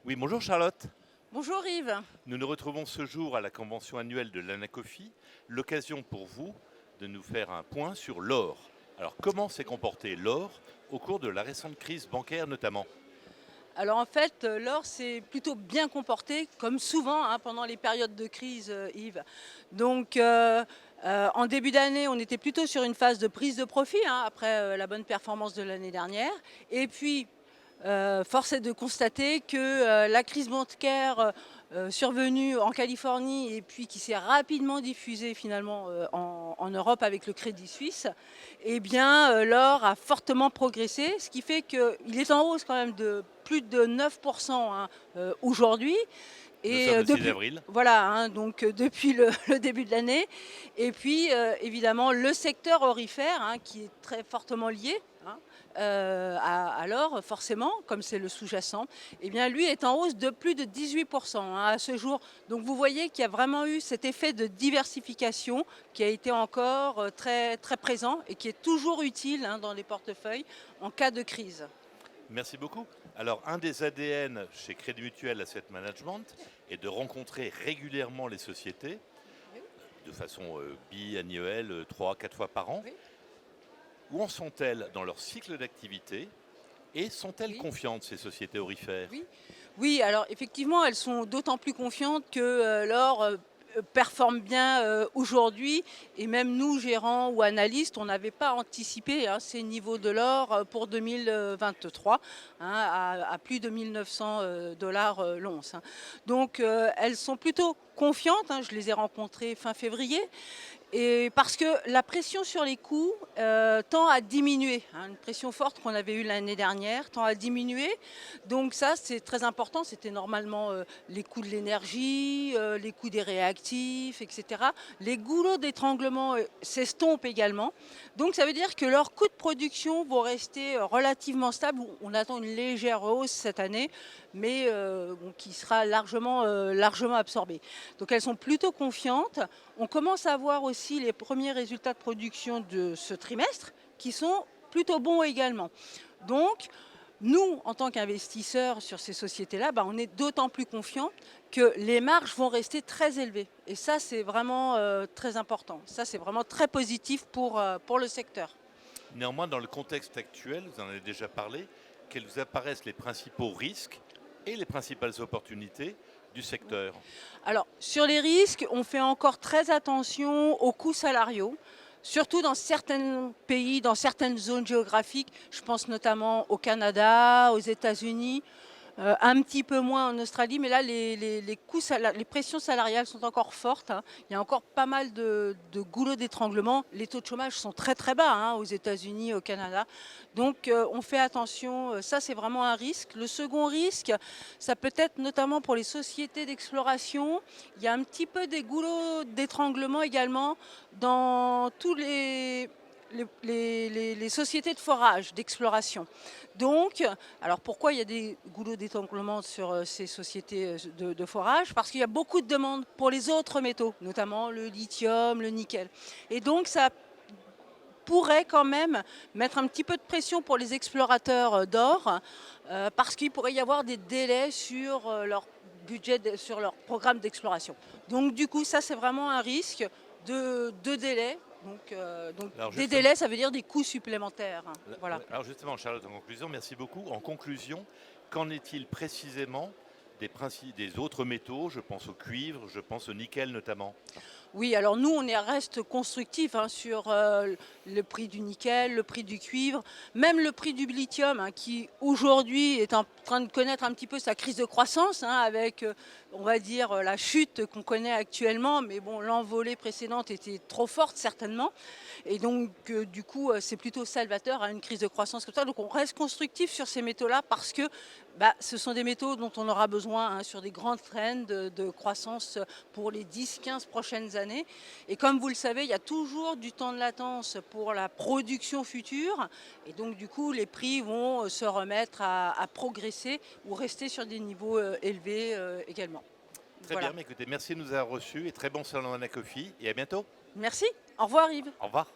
Oui, bonjour Charlotte. Bonjour Yves. Nous nous retrouvons ce jour à la convention annuelle de l'Anacofi, l'occasion pour vous de nous faire un point sur l'or. Alors, comment s'est comporté l'or au cours de la récente crise bancaire notamment? Alors en fait, l'or s'est plutôt bien comporté, comme souvent hein, pendant les périodes de crise, Yves. Donc en début d'année, on était plutôt sur une phase de prise de profit hein, après la bonne performance de l'année dernière. Et puis, force est de constater que la crise bancaire survenue en Californie et puis qui s'est rapidement diffusée finalement en Europe avec le Crédit Suisse, eh bien l'or a fortement progressé, ce qui fait qu'il est en hausse quand même de plus de 9% hein, aujourd'hui. Nous Et sommes le 6 depuis, avril. voilà, hein, donc depuis le début de l'année. Et puis, évidemment, le secteur aurifère, hein, qui est très fortement lié hein, à l'or, forcément, comme c'est le sous-jacent, eh bien, lui est en hausse de plus de 18% hein, à ce jour. Donc, vous voyez qu'il y a vraiment eu cet effet de diversification qui a été encore très, très présent et qui est toujours utile hein, dans les portefeuilles en cas de crise. Merci beaucoup. Alors, un des ADN chez Crédit Mutuel Asset Management est de rencontrer régulièrement les sociétés Oui, de façon biannuelle, 3 à 4 fois par an. oui, Où en sont-elles dans leur cycle d'activité et sont-elles oui. confiantes, ces sociétés aurifères? Oui, oui, alors effectivement, elles sont d'autant plus confiantes que l'or performe bien aujourd'hui. Et même nous, gérants ou analystes, on n'avait pas anticipé hein, ces niveaux de l'or pour 2023, hein, à plus de 1900 dollars l'once. Hein. Donc, elles sont plutôt confiantes. Hein, je les ai rencontrées fin février. Et parce que la pression sur les coûts tend à diminuer, hein, une pression forte qu'on avait eue l'année dernière tend à diminuer. Donc ça, c'est très important. C'était normalement les coûts de l'énergie, les coûts des réactifs, etc. Les goulots d'étranglement s'estompent également. Donc ça veut dire que leurs coûts de production vont rester relativement stables. On attend une légère hausse cette année, mais bon, qui sera largement absorbée. Donc elles sont plutôt confiantes. On commence à voir aussi les premiers résultats de production de ce trimestre qui sont plutôt bons également. Donc, nous, en tant qu'investisseurs sur ces sociétés-là, on est d'autant plus confiants que les marges vont rester très élevées. Et ça, c'est vraiment très important. Ça, c'est vraiment très positif pour le secteur. Néanmoins, dans le contexte actuel, vous en avez déjà parlé, quels vous apparaissent les principaux risques et les principales opportunités du secteur? Alors, sur les risques, on fait encore très attention aux coûts salariaux, surtout dans certains pays, dans certaines zones géographiques. Je pense notamment au Canada, aux États-Unis, un petit peu moins en Australie, mais là, les pressions salariales sont encore fortes. Hein. Il y a encore pas mal de goulots d'étranglement. Les taux de chômage sont très très bas hein, aux États-Unis, au Canada. Donc, on fait attention. Ça, c'est vraiment un risque. Le second risque, ça peut être notamment pour les sociétés d'exploration. Il y a un petit peu des goulots d'étranglement également dans tous les sociétés de forage, d'exploration. Donc, alors pourquoi il y a des goulots d'étranglement sur ces sociétés de forage? Parce qu'il y a beaucoup de demandes pour les autres métaux, notamment le lithium, le nickel. Et donc, ça pourrait quand même mettre un petit peu de pression pour les explorateurs d'or, parce qu'il pourrait y avoir des délais sur leur budget, sur leur programme d'exploration. Donc du coup, ça c'est vraiment un risque de délai. Donc Alors des justement, délais, ça veut dire des coûts supplémentaires. Hein. Voilà. ouais, alors justement, Charlotte, en conclusion, merci beaucoup. En conclusion, qu'en est-il précisément des autres métaux? Je pense au cuivre, je pense au nickel notamment. Oui, alors nous, reste constructif hein, sur le prix du nickel, le prix du cuivre, même le prix du lithium, hein, qui aujourd'hui est en train de connaître un petit peu sa crise de croissance, hein, avec, on va dire, la chute qu'on connaît actuellement, mais bon, l'envolée précédente était trop forte certainement, et donc du coup, c'est plutôt salvateur, hein, une crise de croissance comme ça. Donc on reste constructif sur ces métaux-là parce que ce sont des métaux dont on aura besoin hein, sur des grandes trends de croissance pour les 10-15 prochaines années. Et comme vous le savez, il y a toujours du temps de latence pour la production future. Et donc, du coup, les prix vont se remettre à progresser ou rester sur des niveaux élevés également. Très bien, Voilà. mais écoutez, merci de nous avoir reçus et très bon salon Anacofi et à bientôt. Merci. Au revoir Yves. Au revoir.